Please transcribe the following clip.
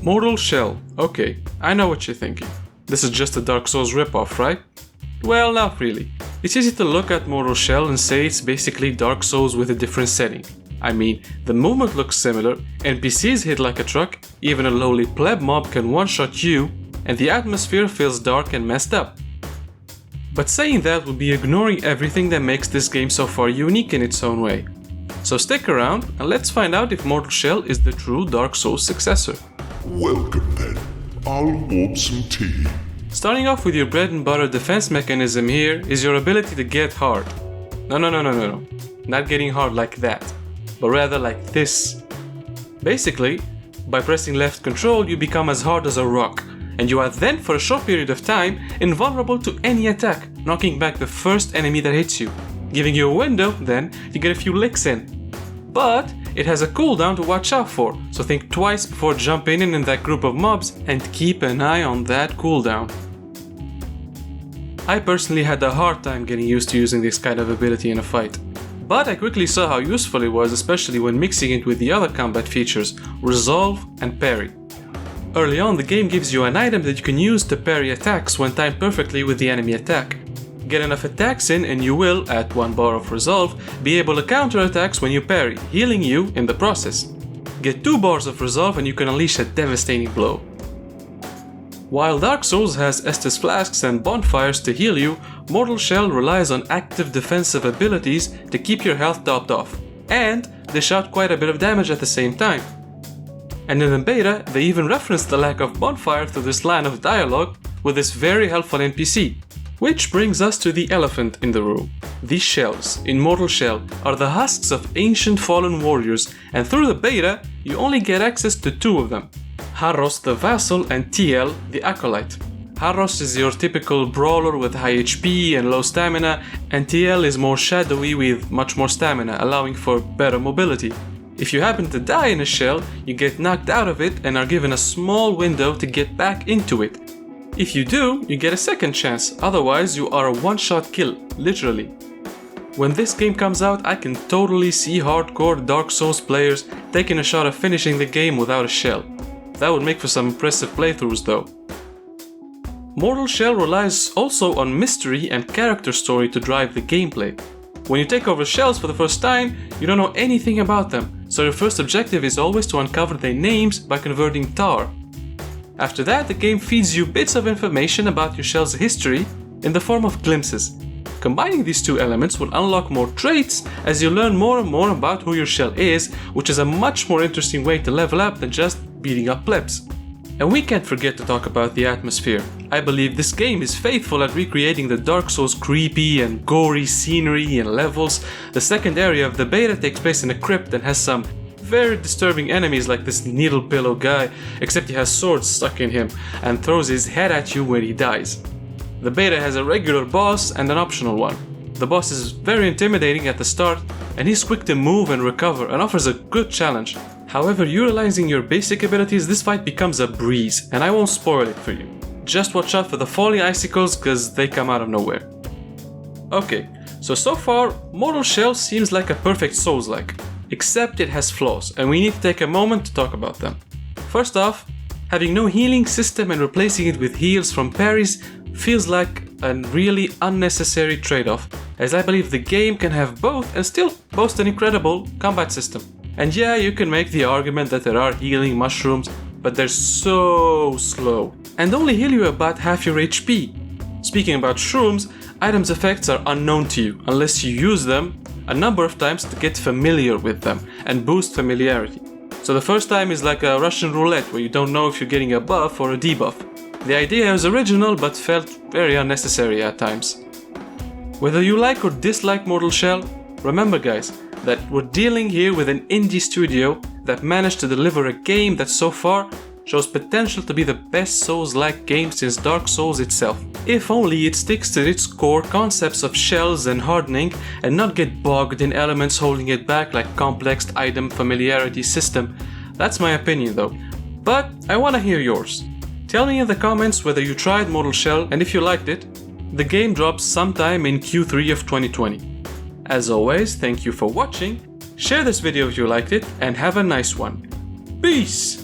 Mortal Shell. Okay, I know what you're thinking. This is just a Dark Souls ripoff, right? Well, not really. It's easy to look at Mortal Shell and say it's basically Dark Souls with a different setting. I mean, the movement looks similar, NPCs hit like a truck, even a lowly pleb mob can one-shot you, and the atmosphere feels dark and messed up. But saying that would be ignoring everything that makes this game so far unique in its own way. So stick around and let's find out if Mortal Shell is the true Dark Souls successor. Welcome then. I'll warm some tea. Starting off with your bread and butter defense mechanism here is your ability to get hard. No. Not getting hard like that, but rather like this. Basically, by pressing left control you become as hard as a rock, and you are then for a short period of time invulnerable to any attack, knocking back the first enemy that hits you, giving you a window then to get a few licks in. But it has a cooldown to watch out for, so think twice before jumping in that group of mobs and keep an eye on that cooldown. I personally had a hard time getting used to using this kind of ability in a fight, but I quickly saw how useful it was, especially when mixing it with the other combat features, Resolve and Parry. Early on, the game gives you an item that you can use to parry attacks when timed perfectly with the enemy attack. Get enough attacks in and you will, at 1 bar of Resolve, be able to counter attacks when you parry, healing you in the process. Get 2 bars of Resolve and you can unleash a devastating blow. While Dark Souls has Estus Flasks and bonfires to heal you, Mortal Shell relies on active defensive abilities to keep your health topped off, and dish out quite a bit of damage at the same time. And in the beta, they even referenced the lack of bonfire through this line of dialogue with this very helpful NPC. Which brings us to the elephant in the room. These shells in Mortal Shell are the husks of ancient fallen warriors, and through the beta, you only get access to 2 of them. Harros the Vassal and TL the Acolyte. Harros is your typical brawler with high HP and low stamina, and TL is more shadowy with much more stamina, allowing for better mobility. If you happen to die in a shell, you get knocked out of it and are given a small window to get back into it. If you do, you get a second chance, otherwise you are a one-shot kill, literally. When this game comes out, I can totally see hardcore Dark Souls players taking a shot at finishing the game without a shell. That would make for some impressive playthroughs though. Mortal Shell relies also on mystery and character story to drive the gameplay. When you take over shells for the first time, you don't know anything about them, so your first objective is always to uncover their names by converting tar. After that, the game feeds you bits of information about your shell's history in the form of glimpses. Combining these 2 elements will unlock more traits as you learn more and more about who your shell is, which is a much more interesting way to level up than just beating up plebs. And we can't forget to talk about the atmosphere. I believe this game is faithful at recreating the Dark Souls creepy and gory scenery and levels. The second area of the beta takes place in a crypt and has some very disturbing enemies like this needle pillow guy, except he has swords stuck in him and throws his head at you when he dies. The beta has a regular boss and an optional one. The boss is very intimidating at the start, and he's quick to move and recover and offers a good challenge. However, utilizing your basic abilities, this fight becomes a breeze, and I won't spoil it for you. Just watch out for the falling icicles, cause they come out of nowhere. Okay, so far, Mortal Shell seems like a perfect Soulslike, except it has flaws, and we need to take a moment to talk about them. First off, having no healing system and replacing it with heals from parries feels like a really unnecessary trade-off, as I believe the game can have both and still boast an incredible combat system. And yeah, you can make the argument that there are healing mushrooms, but they're so slow and only heal you about half your HP. Speaking about shrooms, items' effects are unknown to you unless you use them a number of times to get familiar with them and boost familiarity. So the first time is like a Russian roulette where you don't know if you're getting a buff or a debuff. The idea is original but felt very unnecessary at times. Whether you like or dislike Mortal Shell, remember guys, that we're dealing here with an indie studio that managed to deliver a game that so far shows potential to be the best Souls-like game since Dark Souls itself. If only it sticks to its core concepts of shells and hardening and not get bogged in elements holding it back like complex item familiarity system. That's my opinion though. But I wanna hear yours. Tell me in the comments whether you tried Mortal Shell and if you liked it. The game drops sometime in Q3 of 2020. As always, thank you for watching, share this video if you liked it, and have a nice one. Peace!